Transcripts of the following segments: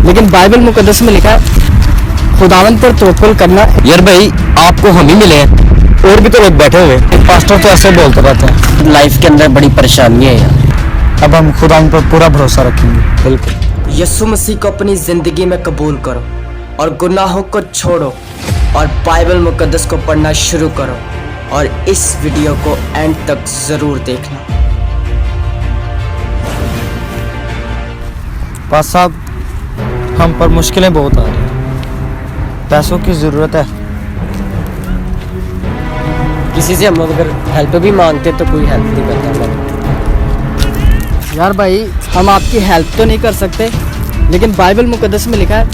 लेकिन बाइबल मुकद्दस में लिखा है खुदावंद पर तवक्कुल करना। यार भाई आपको हम ही मिले हैं, और भी तो लोग बैठे हुए हैं। पास्टर तो ऐसे बोलते रहते हैं। लाइफ के अंदर बड़ी परेशानी है यार। अब हम खुदावंद पर पूरा भरोसा रखेंगे। बिल्कुल। यीशु मसीह को अपनी जिंदगी में कबूल करो और गुनाहों को छोड़ो और बाइबल मुकद्दस को पढ़ना शुरू करो और इस वीडियो को एंड तक जरूर देखना। पास साहब, हम पर मुश्किलें बहुत आ रही हैं, पैसों की ज़रूरत है। किसी से हम अगर हेल्प भी मांगते तो कोई हेल्प नहीं करता। यार भाई, हम आपकी हेल्प तो नहीं कर सकते, लेकिन बाइबल मुकद्दस में लिखा है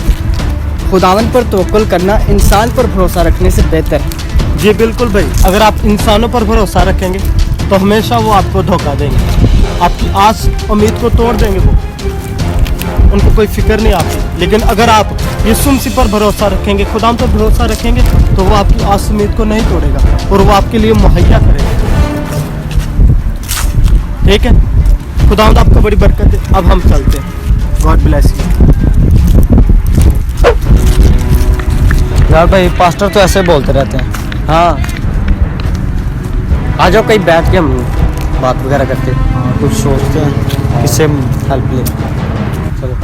खुदावंद पर तवक्कुल करना इंसान पर भरोसा रखने से बेहतर है। जी बिल्कुल भाई, अगर आप इंसानों पर भरोसा रखेंगे तो हमेशा वो आपको धोखा देंगे, आपकी आस उम्मीद को तोड़ देंगे, वो उनको कोई फिक्र नहीं आपकी। लेकिन अगर आप यीशु मसीह पर भरोसा रखेंगे, खुदा पर भरोसा रखेंगे, तो वो आपकी आस उम्मीद को नहीं तोड़ेगा और वो आपके लिए मुहैया करेगा। ठीक है, खुदा आपको बड़ी बरकत दे। अब हम चलते हैं। God bless you. यार भाई, पास्टर तो ऐसे बोलते रहते हैं। हाँ, आ जाओ कहीं बैठ के हम बात वगैरह करते हैं। हाँ, कुछ सोचते हैं किससे हेल्प ले। चलो।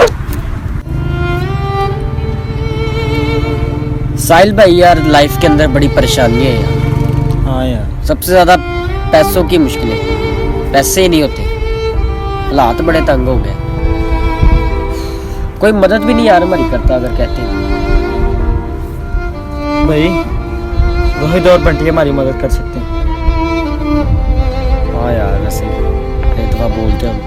साहिल भाई यार, लाइफ के अंदर बड़ी परेशानी है यार। हाँ यार, सबसे ज़्यादा पैसों की मुश्किल है, पैसे ही नहीं होते, हालात बड़े तंग हो गए। कोई मदद भी नहीं यार हमारी करता अगर कहते हैं। भाई रोहित और बंटी हमारी मदद कर सकते हैं। हाँ यार, वैसे एक दफ़ा बोलते हम।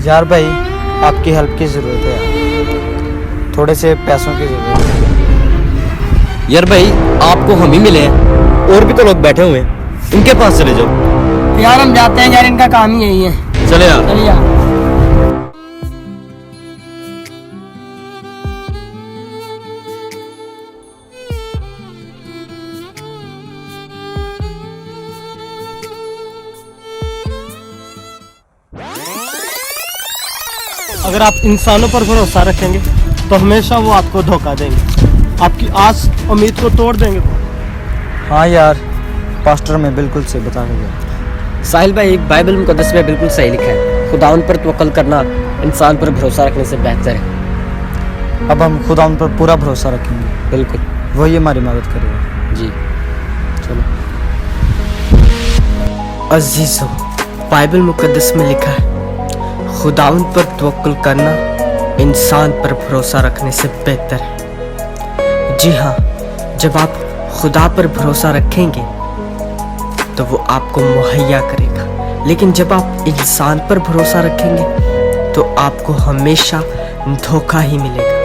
यार भाई, आपकी हेल्प की ज़रूरत है यार, थोड़े से पैसों की ज़रूरत है। यार भाई आपको हम ही मिले हैं, और भी तो लोग बैठे हुए हैं, इनके पास चले जाओ। यार हम जाते हैं यार, इनका काम ही यही है। चले यार। चलिए यार। अगर आप इंसानों पर भरोसा रखेंगे तो हमेशा वो आपको धोखा देंगे, आपकी आस उम्मीद को तोड़ देंगे वो। हाँ यार, पास्टर में बिल्कुल सही बता के गया। साहिल भाई, बाइबल मुकद्दस में बिल्कुल सही लिखा है, खुदावंद पर तवक्कुल करना इंसान पर भरोसा रखने से बेहतर है। अब हम खुदा उन पर पूरा भरोसा रखेंगे। बिल्कुल। वही हमारी मदद करेगा। जी चलो। अजीजों, बाइबल मुकद्दस में लिखा है खुदावंद पर तवक्कुल करना इंसान पर भरोसा रखने से बेहतर है। जी हाँ, जब आप खुदा पर भरोसा रखेंगे तो वो आपको मुहैया करेगा, लेकिन जब आप इंसान पर भरोसा रखेंगे तो आपको हमेशा धोखा ही मिलेगा।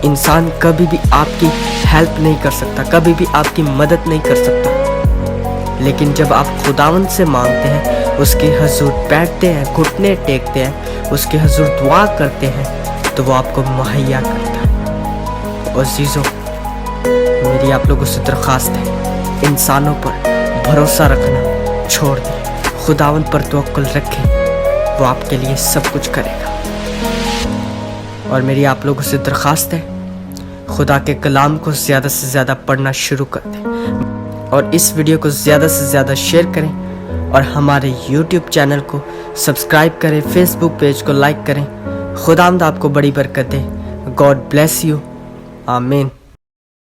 इंसान कभी भी आपकी हेल्प नहीं कर सकता, कभी भी आपकी मदद नहीं कर सकता, लेकिन जब आप खुदावंद से मांगते हैं, उसके हुजूर बैठते हैं, घुटने टेकते हैं, उसके हुजूर दुआ करते हैं, तो वो आपको मुहैया करता है। और अज़ीज़ों, मेरी आप लोगों से दरख्वास्त है, इंसानों पर भरोसा रखना छोड़ दें, खुदावंद पर तवक्कुल रखें, वो आपके लिए सब कुछ करेगा। और मेरी आप लोगों से दरख्वास्त है, खुदा के कलाम को ज़्यादा से ज़्यादा पढ़ना शुरू कर दें और इस वीडियो को ज़्यादा से ज़्यादा शेयर करें और हमारे YouTube चैनल को सब्सक्राइब करें, Facebook पेज को लाइक करें। खुदावंद आपको बड़ी बरकत दे। God bless you. आमीन।